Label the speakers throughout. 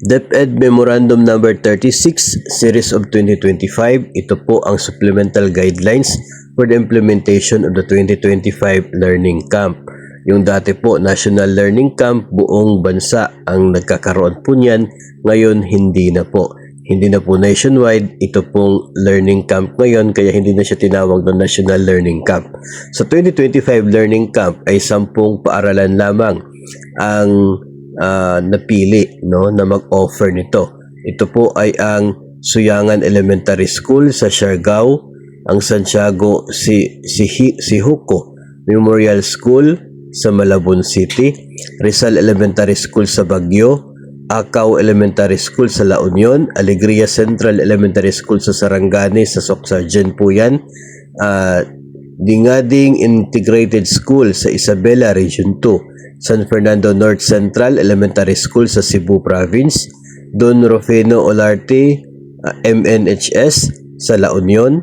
Speaker 1: DepEd Memorandum Number 36, Series of 2025. Ito po ang supplemental guidelines for the implementation of the 2025 Learning Camp. Yung dati po, National Learning Camp, buong bansa ang nagkakaroon po niyan. Ngayon, hindi na po. Hindi na po nationwide. Ito pong learning camp ngayon, kaya hindi na siya tinawag na National Learning Camp. Sa 2025 Learning Camp ay 10 paaralan lamang ang napili, no, na mag-offer nito. Ito po ay ang Suyangan Elementary School sa Siargao, ang Santiago Sihuko Memorial School sa Malabon City, Rizal Elementary School sa Baguio, Acao Elementary School sa La Union, Alegria Central Elementary School sa Sarangani sa Socsargen po yan, Dingading Integrated School sa Isabela Region 2, San Fernando North Central Elementary School sa Cebu Province, Don Rufino Olarte MNHS sa La Union,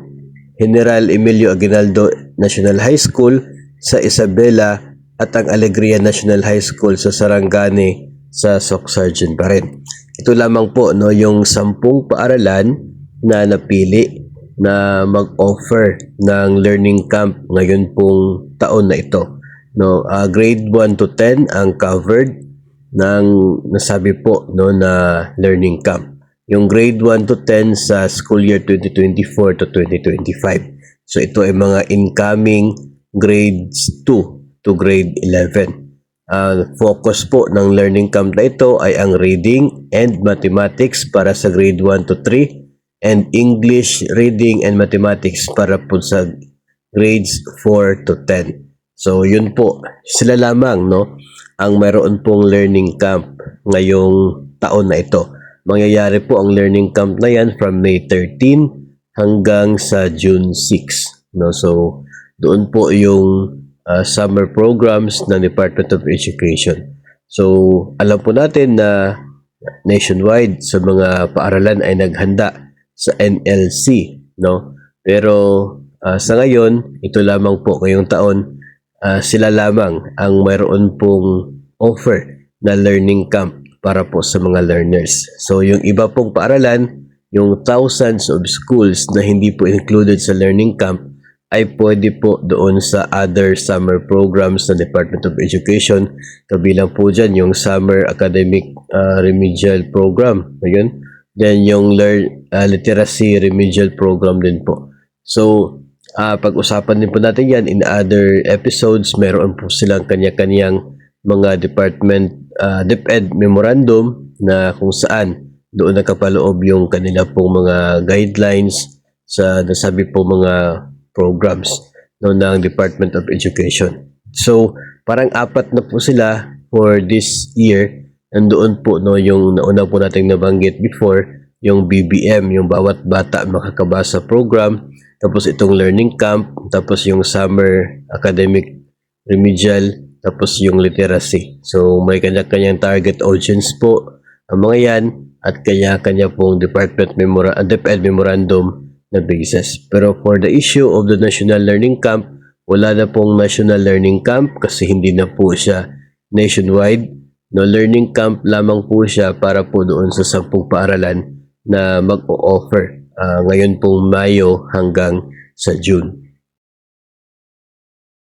Speaker 1: General Emilio Aguinaldo National High School sa Isabela at ang Alegria National High School sa Sarangani sa Socsargen pa rin. Ito lamang po, no, yung 10 paaralan na napili na mag-offer ng learning camp ngayon pong taon na ito. No, grade 1 to 10 ang covered ng nasabi po, no, na learning camp. Yung grade 1 to 10 sa school year 2024 to 2025. So ito ay mga incoming grades 2 to grade 11. Focus po ng learning camp na ito ay ang reading and mathematics para sa grade 1 to 3 and English, reading and mathematics para po sa grades 4 to 10. So yun po, sila lamang, no, ang mayroon pong learning camp ngayong taon na ito. Mangyayari po ang learning camp na yan from May 13 hanggang sa June 6. No? So doon po yung summer programs ng Department of Education. So, alam po natin na nationwide sa mga paaralan ay naghanda sa NLC, no? Pero sa ngayon, ito lamang po ngayong taon, sila lamang ang mayroon pong offer na learning camp para po sa mga learners. So, yung iba pong paaralan, yung thousands of schools na hindi po included sa learning camp, ay pwede po doon sa other summer programs ng Department of Education. Kabilang po dyan yung Summer Academic Remedial Program. Ayun. Then yung Literacy Remedial Program din po. So, pag-usapan din po natin yan in other episodes. Meron po silang kanya-kanyang mga department DepEd memorandum na kung saan doon nakapaloob yung kanila pong mga guidelines sa nasabi po mga programs, no, ng Department of Education. So, parang 4 na po sila for this year. Nandoon po, no, yung nauna po nating nabanggit before, yung BBM, yung Bawat Bata Makakabasa program, tapos itong learning camp, tapos yung Summer Academic Remedial, tapos yung literacy. So, may kanya-kanyang target audience po ang mga yan at kanya-kanya pong DepEd memorandum na basis. Pero for the issue of the National Learning Camp, wala na pong National Learning Camp kasi hindi na po siya nationwide. No, learning camp lamang po siya para po doon sa 10 paaralan na mag-o-offer ngayon pong Mayo hanggang sa June.